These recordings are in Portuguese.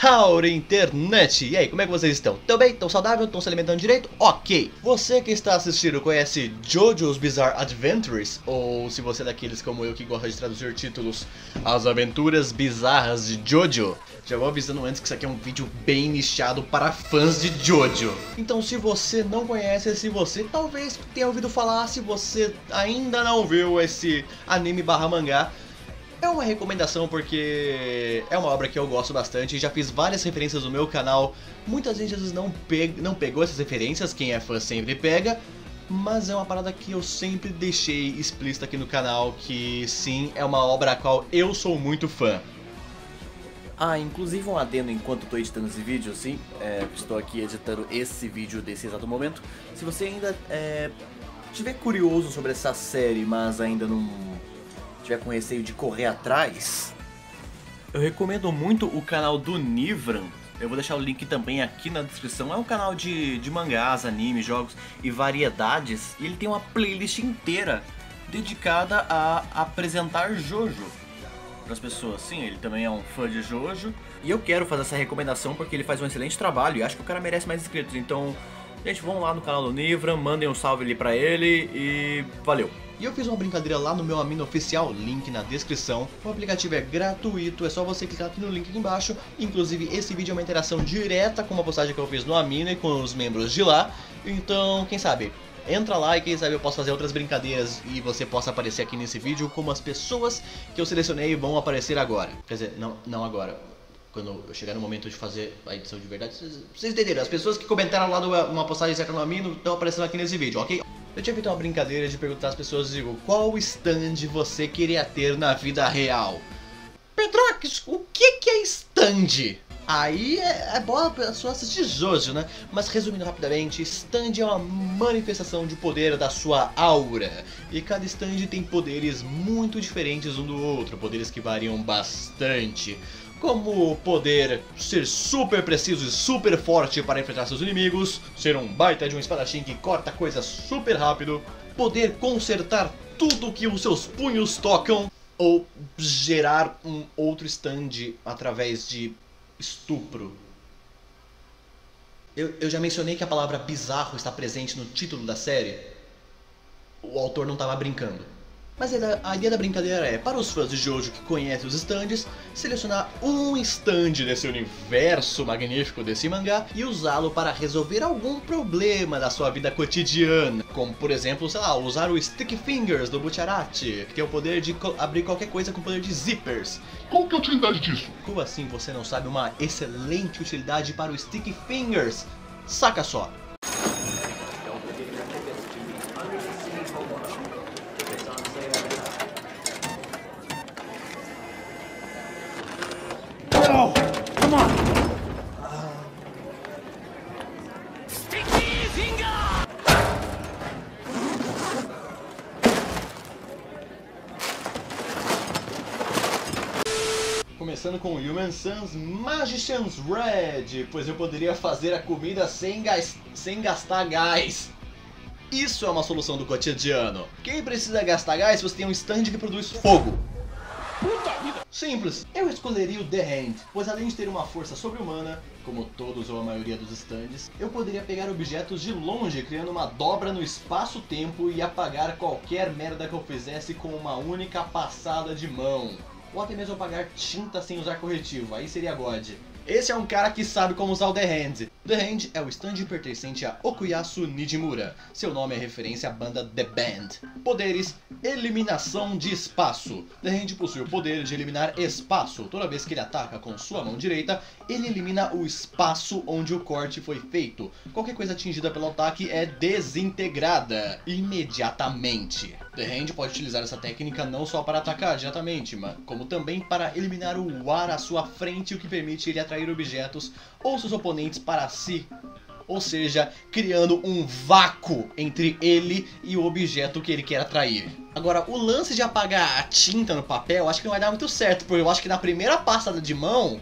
Howdy internet! E aí, como é que vocês estão? Tão bem? Tão saudável? Tão se alimentando direito? Ok! Você que está assistindo conhece JoJo's Bizarre Adventures? Ou se você é daqueles como eu que gosta de traduzir títulos, As Aventuras Bizarras de Jojo? Já vou avisando antes que isso aqui é um vídeo bem nichado para fãs de Jojo. Então se você não conhece, se você talvez tenha ouvido falar, se você ainda não viu esse anime barra mangá, é uma recomendação porque é uma obra que eu gosto bastante e já fiz várias referências no meu canal. Muitas vezes não pegou essas referências, quem é fã sempre pega, mas é uma parada que eu sempre deixei explícita aqui no canal, que sim, é uma obra a qual eu sou muito fã. Inclusive um adendo enquanto estou editando esse vídeo, sim, estou aqui editando esse vídeo desse exato momento. Se você ainda estiver curioso sobre essa série, mas ainda não tiver com receio de correr atrás, eu recomendo muito o canal do Nivran. Eu vou deixar o link também aqui na descrição. É um canal de mangás, animes, jogos e variedades. E ele tem uma playlist inteira dedicada a apresentar Jojo para as pessoas. Sim, ele também é um fã de Jojo. E eu quero fazer essa recomendação porque ele faz um excelente trabalho e acho que o cara merece mais inscritos. Então, gente, vão lá no canal do Nivran, mandem um salve ali pra ele e valeu! E eu fiz uma brincadeira lá no meu Amino oficial, link na descrição. O aplicativo é gratuito, é só você clicar aqui no link aqui embaixo. Inclusive esse vídeo é uma interação direta com uma postagem que eu fiz no Amino e com os membros de lá. Então, quem sabe, entra lá e quem sabe eu posso fazer outras brincadeiras e você possa aparecer aqui nesse vídeo como as pessoas que eu selecionei vão aparecer agora. Quer dizer, não agora. Quando eu chegar no momento de fazer a edição de verdade, vocês entenderam. As pessoas que comentaram lá numa postagem certa no Amino estão aparecendo aqui nesse vídeo, ok? Eu tinha feito uma brincadeira de perguntar às pessoas, digo, qual stand você queria ter na vida real? Pedrox, o que é stand? Aí é bom a pessoa assistir Jojo, né? Mas resumindo rapidamente, stand é uma manifestação de poder da sua aura. E cada stand tem poderes muito diferentes um do outro, poderes que variam bastante. Como poder ser super preciso e super forte para enfrentar seus inimigos, ser um baita de um espadachim que corta coisas super rápido, poder consertar tudo que os seus punhos tocam, ou gerar um outro stand através de estupro. Eu já mencionei que a palavra bizarro está presente no título da série. O autor não estava brincando. Mas a ideia da brincadeira é, para os fãs de Jojo que conhecem os stands, selecionar um stand desse universo magnífico desse mangá e usá-lo para resolver algum problema da sua vida cotidiana. Como, por exemplo, sei lá, usar o Sticky Fingers do Bucciarati, que tem o poder de abrir qualquer coisa com o poder de zippers. Qual que é a utilidade disso? Como assim você não sabe uma excelente utilidade para o Sticky Fingers? Saca só! Oh, come on! Sticky finger! Começando com Human Sun's Magician's Red, pois eu poderia fazer a comida sem gastar gás. Isso é uma solução do cotidiano. Quem precisa gastar gás se você tem um stand que produz fogo? Puta vida! Simples, eu escolheria o The Hand, pois além de ter uma força sobre-humana, como todos ou a maioria dos stands, eu poderia pegar objetos de longe, criando uma dobra no espaço-tempo e apagar qualquer merda que eu fizesse com uma única passada de mão. Ou até mesmo apagar tinta sem usar corretivo, aí seria God. Esse é um cara que sabe como usar o The Hand. The Hand é o stand pertencente a Okuyasu Nijimura. Seu nome é referência à banda The Band. Poderes: eliminação de espaço. The Hand possui o poder de eliminar espaço. Toda vez que ele ataca com sua mão direita, ele elimina o espaço onde o corte foi feito. Qualquer coisa atingida pelo ataque é desintegrada imediatamente. The Hand pode utilizar essa técnica não só para atacar diretamente, mas como também para eliminar o ar à sua frente, o que permite ele atrair objetos ou seus oponentes para si. Ou seja, criando um vácuo entre ele e o objeto que ele quer atrair. Agora, o lance de apagar a tinta no papel, acho que não vai dar muito certo, porque eu acho que na primeira passada de mão,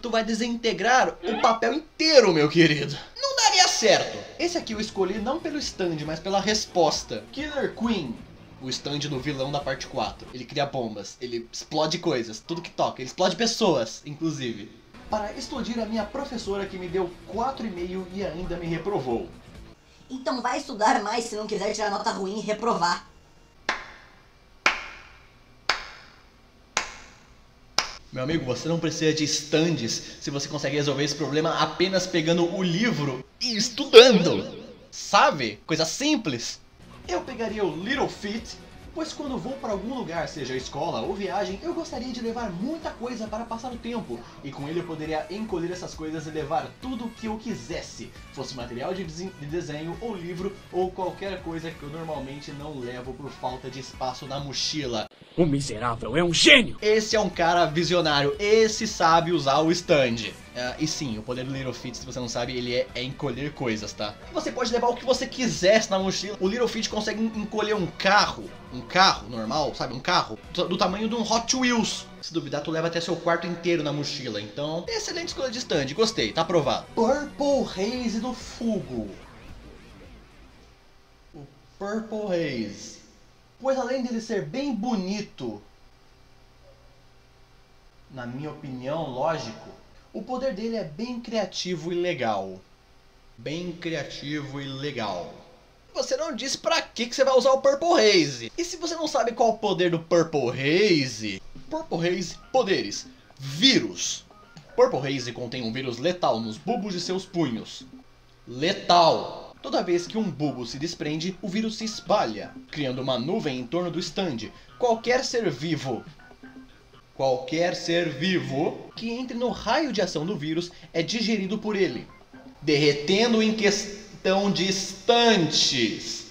tu vai desintegrar o papel inteiro, meu querido. Não daria certo. Esse aqui eu escolhi não pelo stand, mas pela resposta. Killer Queen. O stand do vilão da parte 4. Ele cria bombas, ele explode coisas, tudo que toca. Ele explode pessoas, inclusive. para explodir a minha professora que me deu 4,5 e ainda me reprovou. Então vai estudar mais se não quiser tirar nota ruim e reprovar. Meu amigo, você não precisa de stands se você consegue resolver esse problema apenas pegando o livro e estudando. Sabe? Coisa simples. Eu pegaria o Little Feat, pois quando vou para algum lugar, seja escola ou viagem, eu gostaria de levar muita coisa para passar o tempo. E com ele eu poderia encolher essas coisas e levar tudo o que eu quisesse. Fosse material de desenho ou livro ou qualquer coisa que eu normalmente não levo por falta de espaço na mochila. O miserável é um gênio! Esse é um cara visionário, esse sabe usar o stand. E sim, o poder do Little Feat, se você não sabe, ele é encolher coisas, tá? Você pode levar o que você quisesse na mochila. O Little Feat consegue encolher um carro normal, sabe? Um carro do tamanho de um Hot Wheels. Se duvidar, tu leva até seu quarto inteiro na mochila. Então, excelente escolha de stand, gostei, tá aprovado. Purple Haze do Fugo. O Purple Haze, pois além dele ser bem bonito, na minha opinião, lógico, o poder dele é bem criativo e legal. Bem criativo e legal. Você não disse pra que você vai usar o Purple Haze. E se você não sabe qual é o poder do Purple Haze? Purple Haze, poderes. Vírus. Purple Haze contém um vírus letal nos bulbos de seus punhos. Letal. Toda vez que um bulbo se desprende, o vírus se espalha, criando uma nuvem em torno do stand. Qualquer ser vivo que entre no raio de ação do vírus é digerido por ele, derretendo em questão de instantes.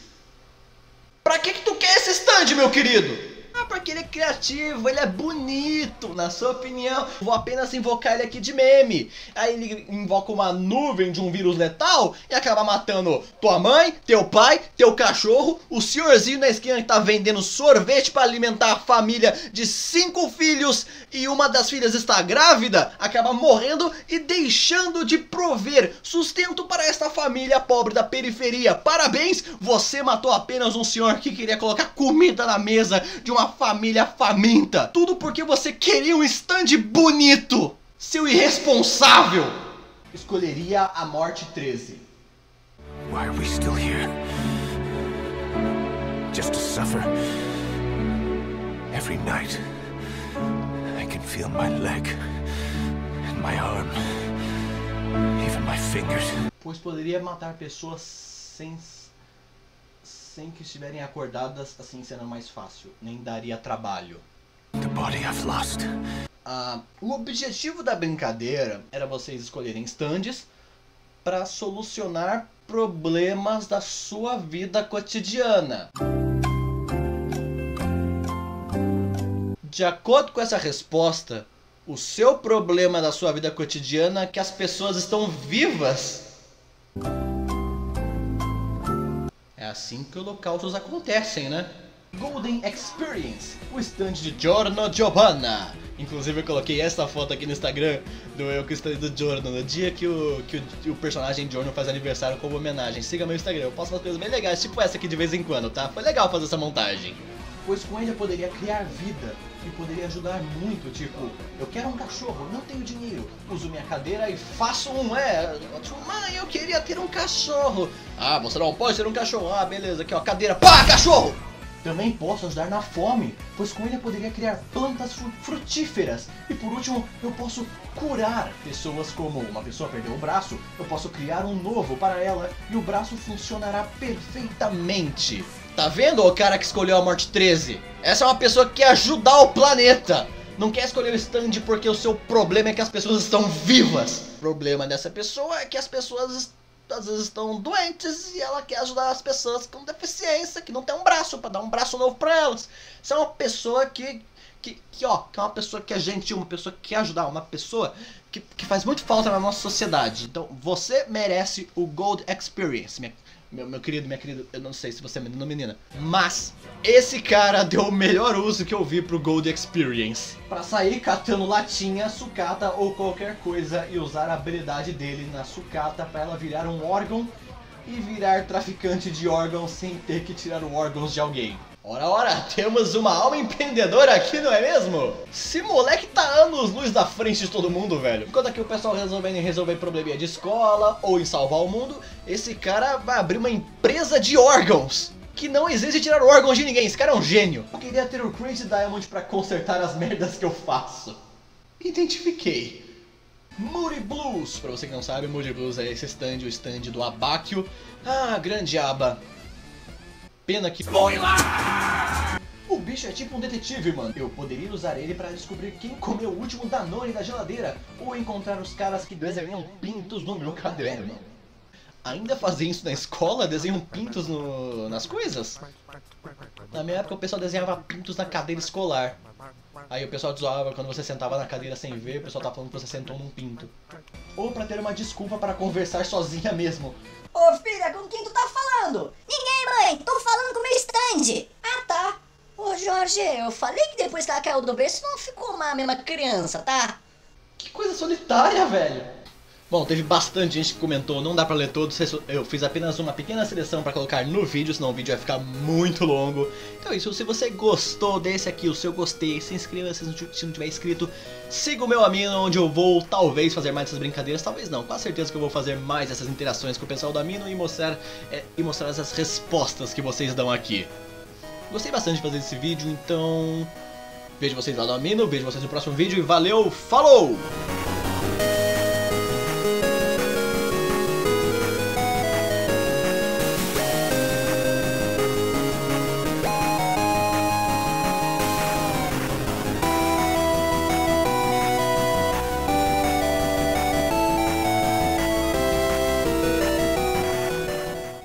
Pra que tu quer esse stand, meu querido? Porque ele é criativo, ele é bonito, na sua opinião. Vou apenas invocar ele aqui de meme. Aí ele invoca uma nuvem de um vírus letal e acaba matando tua mãe, teu pai, teu cachorro, o senhorzinho na esquina que tá vendendo sorvete para alimentar a família de 5 filhos e uma das filhas está grávida, acaba morrendo e deixando de prover sustento para esta família pobre da periferia. Parabéns, você matou apenas um senhor que queria colocar comida na mesa de uma família faminta. Tudo porque você queria um stand bonito. Seu irresponsável. Escolheria a morte 13. Why are we still here? Just to suffer? Every night, I can feel my leg, and my arm, even my fingers. Pois poderia matar pessoas sem que estiverem acordadas, assim sendo mais fácil. Nem daria trabalho. The body I've lost. O objetivo da brincadeira era vocês escolherem stands para solucionar problemas da sua vida cotidiana. De acordo com essa resposta, o seu problema da sua vida cotidiana é que as pessoas estão vivas. É assim que holocaustos acontecem, né? Golden Experience, o stand de Giorno Giovanna. Inclusive eu coloquei essa foto aqui no Instagram do eu com o stand do Giorno, no dia que o personagem Giorno faz aniversário como homenagem. Siga meu Instagram, eu posto umas coisas bem legais, tipo essa aqui de vez em quando, tá? Foi legal fazer essa montagem. Pois com ele eu poderia criar vida e poderia ajudar muito, tipo, eu quero um cachorro, não tenho dinheiro, uso minha cadeira e faço um, mãe, eu queria ter um cachorro. Ah, você não pode ter um cachorro, ah, beleza, aqui ó, cadeira, pá, cachorro! Também posso ajudar na fome, pois com ele eu poderia criar plantas frutíferas. E por último, eu posso curar pessoas como uma pessoa perdeu o braço, eu posso criar um novo para ela e o braço funcionará perfeitamente. Tá vendo o cara que escolheu a morte 13? Essa é uma pessoa que quer ajudar o planeta. Não quer escolher o stand porque o seu problema é que as pessoas estão vivas. O problema dessa pessoa é que as pessoas às vezes estão doentes e ela quer ajudar as pessoas com deficiência, que não tem um braço, para dar um braço novo para elas. Você é uma pessoa que é uma pessoa que é gentil, uma pessoa que quer ajudar, uma pessoa que faz muito falta na nossa sociedade. Então você merece o Gold Experience, meu querido, minha querida, eu não sei se você é menino ou menina, mas esse cara deu o melhor uso que eu vi pro Gold Experience. Pra sair catando latinha, sucata ou qualquer coisa e usar a habilidade dele na sucata pra ela virar um órgão e virar traficante de órgãos sem ter que tirar órgãos de alguém. Ora, temos uma alma empreendedora aqui, não é mesmo? Esse moleque tá anos-luz da frente de todo mundo, velho. Enquanto aqui o pessoal resolver probleminha de escola ou em salvar o mundo, esse cara vai abrir uma empresa de órgãos. Que não existe tirar órgãos de ninguém, esse cara é um gênio. Eu queria ter o Crazy Diamond pra consertar as merdas que eu faço. Identifiquei. Moody Blues, pra você que não sabe, Moody Blues é esse stand, o stand do Abáquio. Ah, grande aba. Pena que... O bicho é tipo um detetive, mano. Eu poderia usar ele pra descobrir quem comeu o último Danone da geladeira, ou encontrar os caras que desenham pintos no meu caderno. Ainda fazem isso na escola? Desenham pintos nas coisas? Na minha época o pessoal desenhava pintos na cadeira escolar. Aí o pessoal te zoava quando você sentava na cadeira sem ver, o pessoal tá falando que você sentou num pinto. Ou pra ter uma desculpa para conversar sozinha mesmo. Ô filha, com quem tu tá falando? Ninguém, mãe, tô falando com o meu stand. Ah, tá. Ô Jorge, eu falei que depois que ela caiu do berço não ficou uma mesma criança, tá? Que coisa solitária, velho. Bom, teve bastante gente que comentou, não dá pra ler todos, eu fiz apenas uma pequena seleção pra colocar no vídeo, senão o vídeo vai ficar muito longo. Então é isso, se você gostou desse aqui, o seu gostei, se inscreva se não tiver inscrito, siga o meu Amino, onde eu vou talvez fazer mais essas brincadeiras, talvez não, com certeza que eu vou fazer mais essas interações com o pessoal do Amino e mostrar essas respostas que vocês dão aqui. Gostei bastante de fazer esse vídeo, então vejo vocês lá no Amino, vejo vocês no próximo vídeo e valeu, falou!